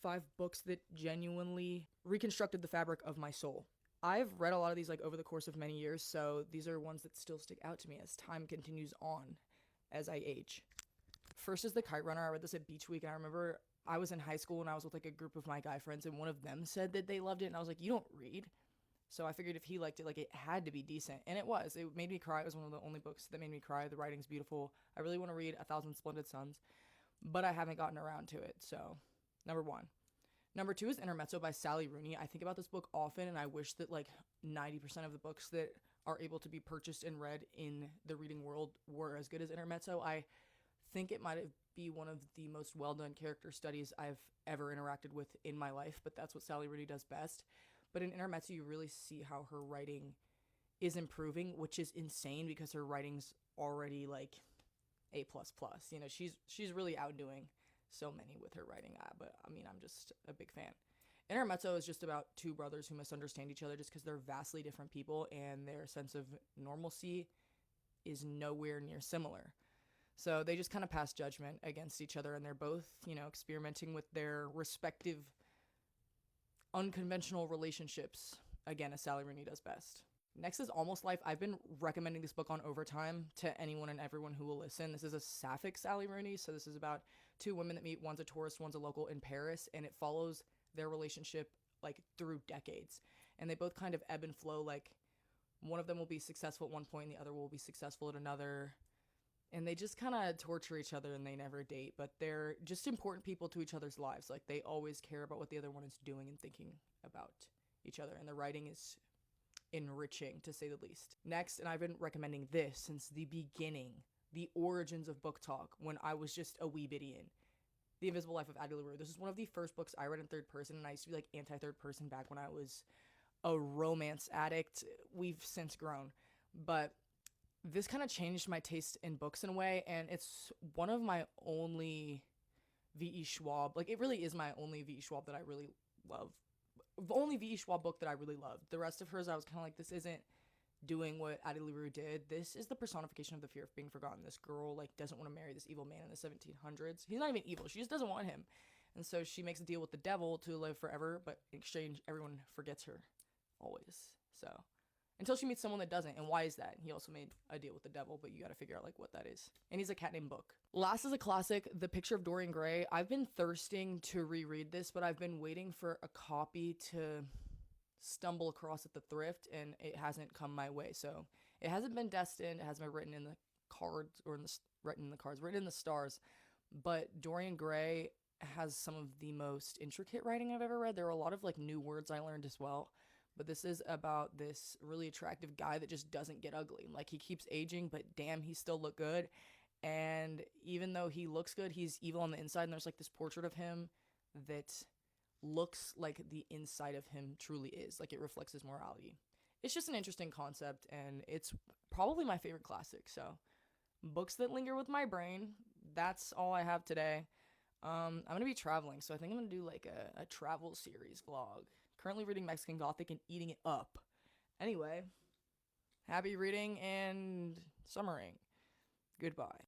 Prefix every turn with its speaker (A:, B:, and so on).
A: 5 books that genuinely reconstructed the fabric of my soul. I've read a lot of these like over the course of many years, so these are ones that still stick out to me as time continues on as I age. First is The Kite Runner. I read this at Beach Week, and I remember I was in high school and I was with like a group of my guy friends, and one of them said that they loved it, and I was like, "You don't read." So I figured if he liked it, like it had to be decent, and it was. It made me cry. It was one of the only books that made me cry. The writing's beautiful. I really want to read A Thousand Splendid Suns, but I haven't gotten around to it. So, number one. Number two is Intermezzo by Sally Rooney. I think about this book often, and I wish that like 90% of the books that are able to be purchased and read in the reading world were as good as Intermezzo. I think it might be one of the most well-done character studies I've ever interacted with in my life, but that's what Sally Rooney does best. But in Intermezzo, you really see how her writing is improving, which is insane because her writing's already like A++. You know, she's really outdoing so many with her writing. But I mean, I'm just a big fan. Intermezzo is just about two brothers who misunderstand each other just because they're vastly different people and their sense of normalcy is nowhere near similar. So they just kind of pass judgment against each other, and they're both, you know, experimenting with their respective unconventional relationships, again, as Sally Rooney does best. Next is Almost Life. I've been recommending this book on Overtime to anyone and everyone who will listen. This is a sapphic Sally Rooney, so this is about two women that meet. One's a tourist, one's a local in Paris, and it follows their relationship like through decades. And they both kind of ebb and flow. Like one of them will be successful at one point, and the other will be successful at another. And they just kind of torture each other, and they never date, but they're just important people to each other's lives. Like they always care about what the other one is doing and thinking about each other, and the writing is enriching, to say the least. Next, and I've been recommending this since the beginning, the origins of book talk, when I was just a wee bitty in The Invisible Life of Addie LaRue. This is one of the first books I read in third person, and I used to be like anti-third person back when I was a romance addict. We've since grown, but this kind of changed my taste in books in a way, and it's one of my only V.E. Schwab, like it really is my only V.E. Schwab that I really love. The only V.E. Schwab book that I really loved. The rest of hers, I was kind of like, this isn't doing what Addie LaRue did. This is the personification of the fear of being forgotten. This girl like doesn't want to marry this evil man in the 1700s. He's not even evil. She just doesn't want him. And so she makes a deal with the devil to live forever, but in exchange, everyone forgets her. Always. So until she meets someone that doesn't. And why is that? He also made a deal with the devil, but you gotta figure out like what that is. And he's a cat named Book. Last is a classic, The Picture of Dorian Gray. I've been thirsting to reread this, but I've been waiting for a copy to stumble across at the thrift, and it hasn't come my way. So it hasn't been destined. It hasn't been written in the cards or written in the stars. But Dorian Gray has some of the most intricate writing I've ever read. There are a lot of like new words I learned as well. But this is about this really attractive guy that just doesn't get ugly. Like he keeps aging, but damn, he still look good. And even though he looks good, he's evil on the inside. And there's like this portrait of him that looks like the inside of him truly is. Like it reflects his morality. It's just an interesting concept, and it's probably my favorite classic. So books that linger with my brain. That's all I have today. I'm going to be traveling, so I think I'm going to do like a travel series vlog. Currently reading Mexican Gothic and eating it up. Anyway, happy reading and summering. Goodbye.